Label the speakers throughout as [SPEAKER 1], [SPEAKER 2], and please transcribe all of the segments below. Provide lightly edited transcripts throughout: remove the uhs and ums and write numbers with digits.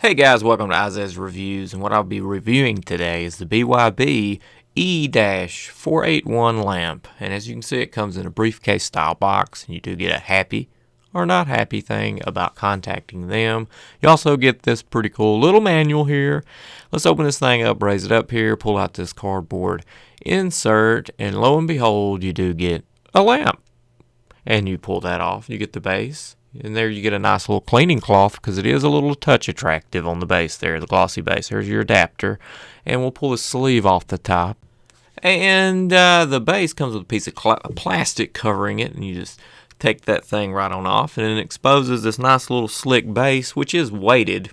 [SPEAKER 1] Hey guys, welcome to Isaiah's Reviews, and what I'll be reviewing today is the BYB E-481 lamp. And as you can see, it comes in a briefcase style box, and you do get a happy or not happy thing about contacting them. You also get this pretty cool little manual here. Let's open this thing up, raise it up here, pull out this cardboard insert, and lo and behold, you do get a lamp. And you pull that off, you get the base. And there you get a nice little cleaning cloth because it is a little touch attractive on the base there, the glossy base. There's your adapter. And we'll pull the sleeve off the top. And the base comes with a piece of plastic covering it. And you just take that thing right on off. And it exposes this nice little slick base, which is weighted.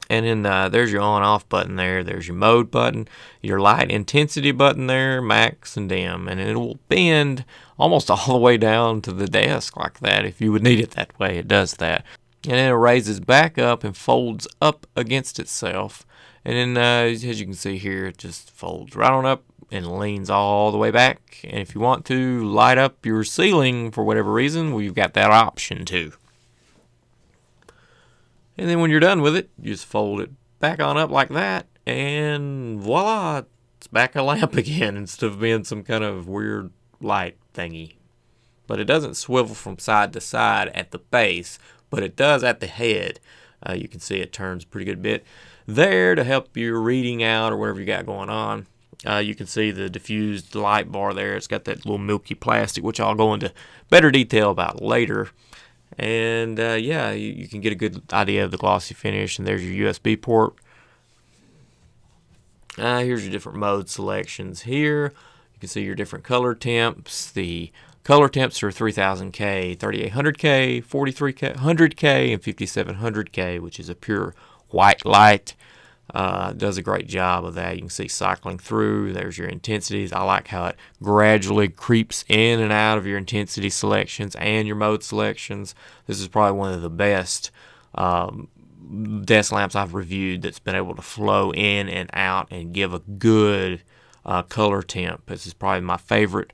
[SPEAKER 1] And then there's your on-off button there. There's your mode button, your light intensity button there, max and dim. And it will bend almost all the way down to the desk like that. If you would need it that way, it does that. And then it raises back up and folds up against itself. And then as you can see here, it just folds right on up and leans all the way back. And if you want to light up your ceiling for whatever reason, well, you've got that option too. And then when you're done with it, you just fold it back on up like that, and voila, it's back a lamp again instead of being some kind of weird light thingy. But it doesn't swivel from side to side at the base, but it does at the head. You can see it turns a pretty good bit there to help your reading out or whatever you got going on. You can see the diffused light bar there. It's got that little milky plastic, which I'll go into better detail about later. And yeah, you can get a good idea of the glossy finish. And there's your USB port. Here's your different mode selections here. You can see your different color temps. The color temps are 3000K, 3800K, 4300K, and 5700K, which is a pure white light. Does a great job of that. You can see cycling through. There's your intensities. I like how it gradually creeps in and out of your intensity selections and your mode selections. This is probably one of the best desk lamps I've reviewed that's been able to flow in and out and give a good color temp. This is probably my favorite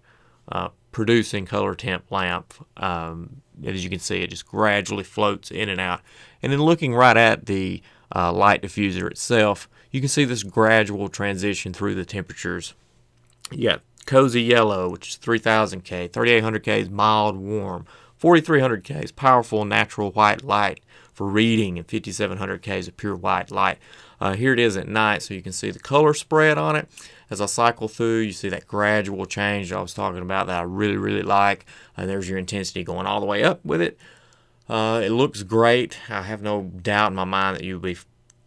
[SPEAKER 1] producing color temp lamp. As you can see, it just gradually floats in and out. And then looking right at the light diffuser itself, you can see this gradual transition through the temperatures. You got cozy yellow, which is 3000K, 3800K is mild warm, 4300K is powerful natural white light for reading, and 5700K is a pure white light. Here it is at night, so you can see the color spread on it. As I cycle through, you see that gradual change I was talking about that I really like. There's your intensity going all the way up with it. It looks great. I have no doubt in my mind that you'll be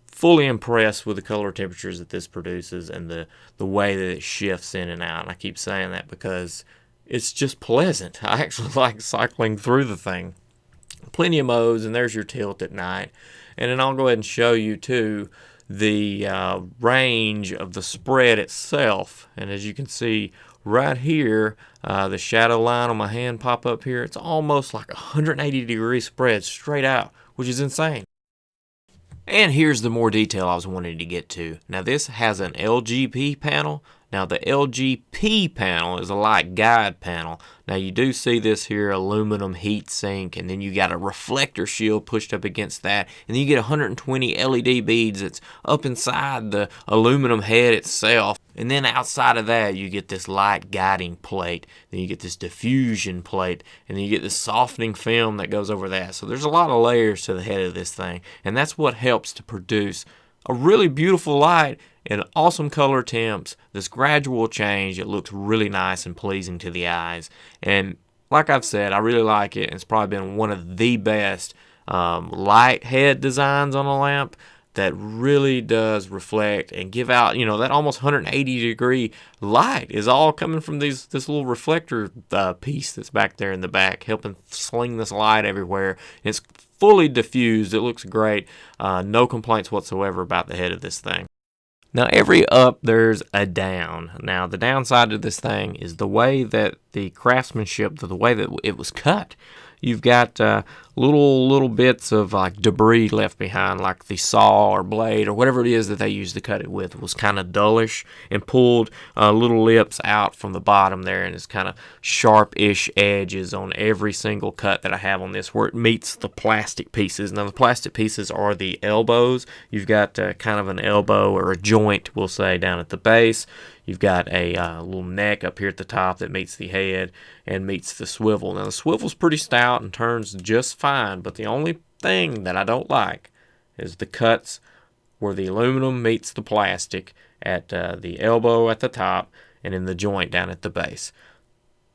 [SPEAKER 1] fully impressed with the color temperatures that this produces and the way that it shifts in and out. And I keep saying that because it's just pleasant. I actually like cycling through the thing. Plenty of modes, and there's your tilt at night. And then I'll go ahead and show you too the range of the spread itself. And as you can see right here, the shadow line on my hand pop up here. It's almost like a 180-degree spread straight out, which is insane. And here's the more detail I was wanting to get to. Now this has an LGP panel. Now the LGP panel is a light guide panel. Now you do see this here aluminum heat sink, and then you got a reflector shield pushed up against that, and then you get 120 LED beads that's up inside the aluminum head itself. And then outside of that, you get this light guiding plate. Then you get this diffusion plate. And then you get this softening film that goes over that. So there's a lot of layers to the head of this thing. And that's what helps to produce a really beautiful light and awesome color temps. This gradual change, it looks really nice and pleasing to the eyes. And like I've said, I really like it. It's probably been one of the best light head designs on a lamp that really does reflect and give out, you know, that almost 180-degree light is all coming from this little reflector piece that's back there in the back, helping sling this light everywhere. It's fully diffused. It looks great. No complaints whatsoever about the head of this thing. Now, every up, there's a down. Now, the downside of this thing is the way that the craftsmanship, the way that it was cut. You've got little bits of like debris left behind, like the saw or blade or whatever it is that they used to cut it with was kind of dullish, and pulled little lips out from the bottom there, and it's kind of sharp-ish edges on every single cut that I have on this where it meets the plastic pieces. Now the plastic pieces are the elbows. You've got kind of an elbow or a joint, we'll say, down at the base. You've got a little neck up here at the top that meets the head and meets the swivel. Now the swivel's pretty stout and turns just fine, but the only thing that I don't like is the cuts where the aluminum meets the plastic at the elbow at the top and in the joint down at the base.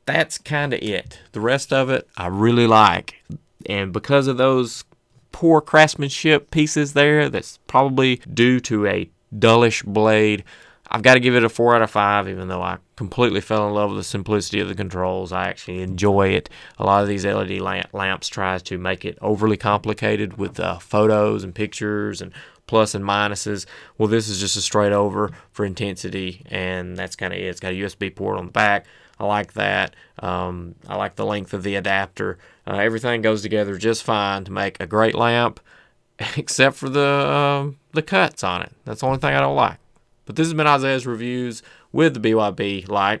[SPEAKER 1] That's kind of it. The rest of it I really like, and because of those poor craftsmanship pieces there, that's probably due to a dullish blade, I've got to give it a 4 out of 5, even though I completely fell in love with the simplicity of the controls. I actually enjoy it. A lot of these LED lamps tries to make it overly complicated with photos and pictures and plus and minuses. Well, this is just a straight over for intensity, and that's kind of it. It's got a USB port on the back. I like that. I like the length of the adapter. Everything goes together just fine to make a great lamp, except for the cuts on it. That's the only thing I don't like. But this has been Isaiah's reviews with the BYBLight,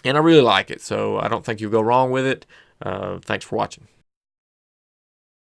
[SPEAKER 1] and I really like it, so I don't think you'll go wrong with it. Thanks for watching.